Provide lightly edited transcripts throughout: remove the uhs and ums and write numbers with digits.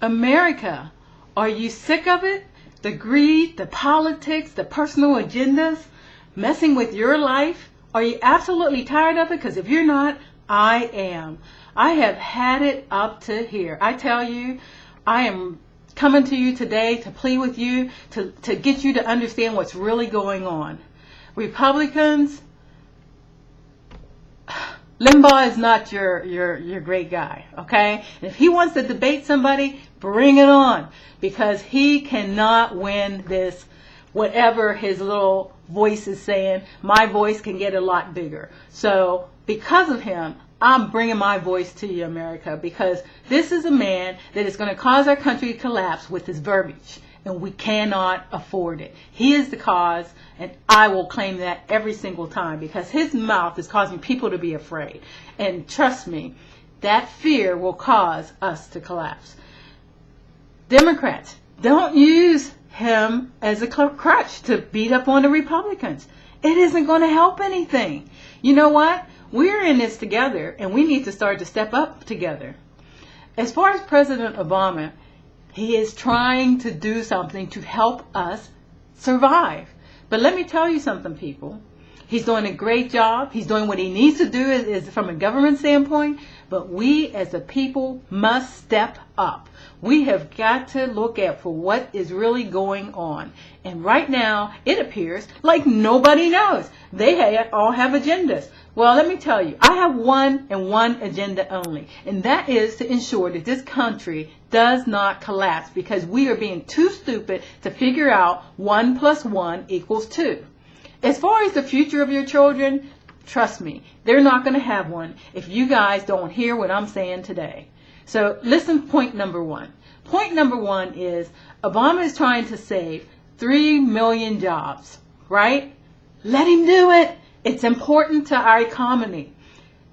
America, are you sick of it? The greed, the politics, the personal agendas messing with your life? Are you absolutely tired of it? Because if you're not, I am. I have had it up to here. I tell you, I am coming to you today to plead with you, to get you to understand what's really going on. Republicans, Limbaugh is not your great guy, okay? And if he wants to debate somebody, bring it on, because he cannot win this. Whatever his little voice is saying, my voice can get a lot bigger. So because of him, I'm bringing my voice to you, America, because this is a man that is going to cause our country to collapse with his verbiage, and we cannot afford it. He is the cause, and I will claim that every single time, because his mouth is causing people to be afraid. And trust me, that fear will cause us to collapse. Democrats, don't use him as a crutch to beat up on the Republicans. It isn't going to help anything. You know what? We're in this together, and we need to start to step up together. As far as President Obama, he is trying to do something to help us survive. But let me tell you something, people. He's doing a great job. He's doing what he needs to do is from a government standpoint. But we as a people must step up. We have got to look at for what is really going on. And right now, it appears like nobody knows. They all have agendas. Well, let me tell you, I have one and one agenda only. And that is to ensure that this country does not collapse, because we are being too stupid to figure out 1 + 1 = 2. As far as the future of your children, trust me, they're not going to have one if you guys don't hear what I'm saying today. So listen, point number one. Point number one is Obama is trying to save 3 million jobs, right? Let him do it. It's important to our economy.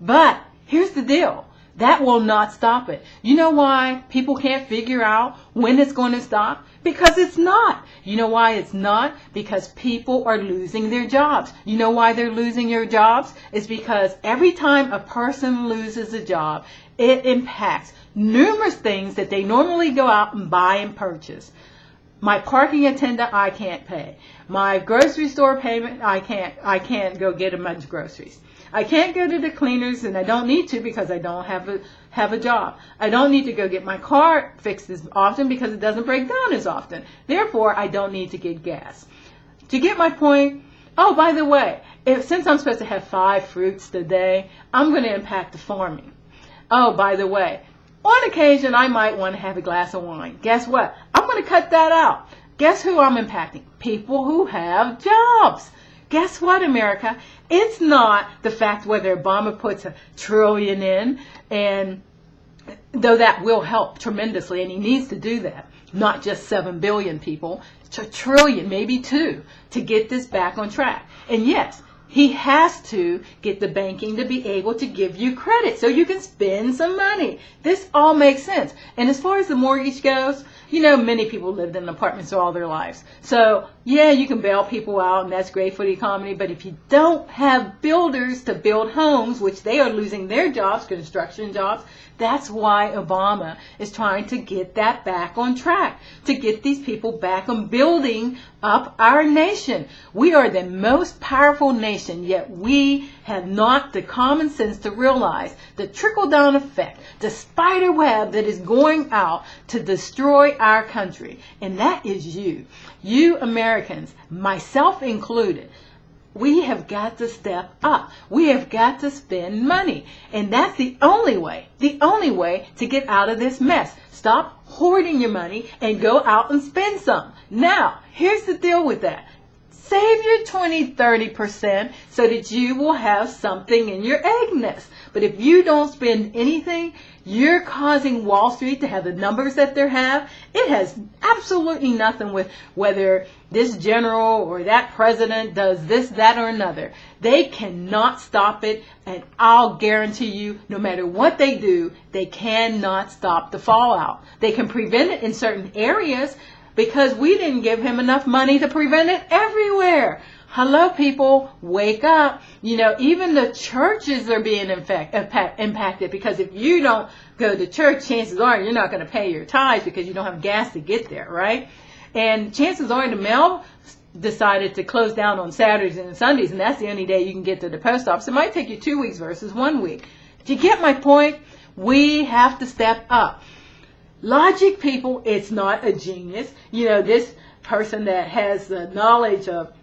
But here's the deal. That will not stop it. You know why people can't figure out when it's going to stop? Because it's not. You know why it's not? Because people are losing their jobs. You know why they're losing their jobs? It's because every time a person loses a job, it impacts numerous things that they normally go out and buy and purchase. My parking attendant, I can't pay. My grocery store payment, I can't go get a bunch of groceries. I can't go to the cleaners, and I don't need to because I don't have a job. I don't need to go get my car fixed as often because it doesn't break down as often. Therefore, I don't need to get gas. To get my point, oh, by the way, since I'm supposed to have 5 fruits today, I'm going to impact the farming. Oh, by the way, on occasion, I might want to have a glass of wine. Guess what? I'm going to cut that out. Guess who I'm impacting? People who have jobs. Guess what, America? It's not the fact whether Obama puts $1 trillion in, and though that will help tremendously, and he needs to do that, not just 7 billion people, it's $1 trillion, maybe 2, to get this back on track. And yes, he has to get the banking to be able to give you credit so you can spend some money. This all makes sense. And as far as the mortgage goes, you know, many people lived in apartments all their lives. So, yeah, you can bail people out, and that's great for the economy. But if you don't have builders to build homes, which they are losing their jobs, construction jobs, that's why Obama is trying to get that back on track, to get these people back on building up our nation. We are the most powerful nation, yet we have not the common sense to realize the trickle-down effect, the spider web that is going out to destroy our country. And that is you. You Americans, myself included. We have got to step up. We have got to spend money. And that's the only way to get out of this mess. Stop hoarding your money and go out and spend some. Now, here's the deal with that. Save your 20-30% so that you will have something in your egg nest. But if you don't spend anything, you're causing Wall Street to have the numbers that they have. It has absolutely nothing with whether this general or that president does this, that, or another. They cannot stop it, and I'll guarantee you, no matter what they do, they cannot stop the fallout. They can prevent it in certain areas. because we didn't give him enough money to prevent it everywhere. Hello, people, wake up. You know, even the churches are being impacted, because if you don't go to church, chances are you're not going to pay your tithes because you don't have gas to get there, right? And chances are the mail decided to close down on Saturdays and Sundays, and that's the only day you can get to the post office. It might take you 2 weeks versus 1 week. Do you get my point? We have to step up. Logic, people, it's not a genius. You know, this person that has the knowledge of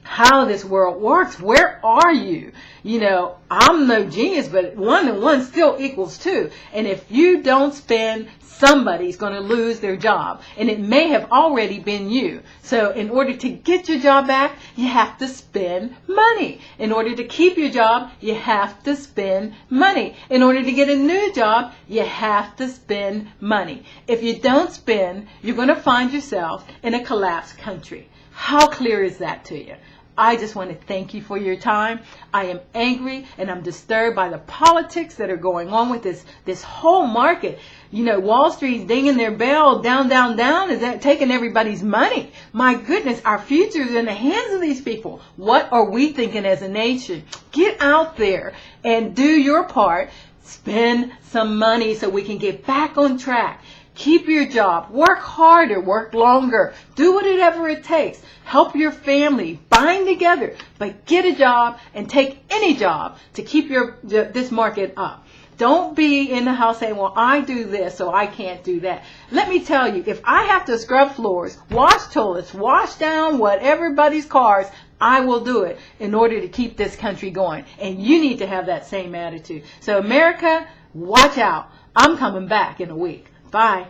how this world works, where are you? You know, I'm no genius, but 1 and 1 still equals 2. And if you don't spend, somebody's going to lose their job. And it may have already been you. So in order to get your job back, you have to spend money. In order to keep your job, you have to spend money. In order to get a new job, you have to spend money. If you don't spend, you're going to find yourself in a collapsed country. How clear is that to you? I just want to thank you for your time. I am angry and I'm disturbed by the politics that are going on with this whole market. You know, Wall Street's dinging their bell, down, down, down. Is that taking everybody's money? My goodness, our future is in the hands of these people. What are we thinking as a nation? Get out there and do your part. Spend some money so we can get back on track. Keep your job. Work harder. Work longer. Do whatever it takes. Help your family. Bind together. But get a job and take any job to keep this market up. Don't be in the house saying, well, I do this, so I can't do that. Let me tell you, if I have to scrub floors, wash toilets, wash down everybody's cars, I will do it in order to keep this country going. And you need to have that same attitude. So America, watch out. I'm coming back in a week. Bye.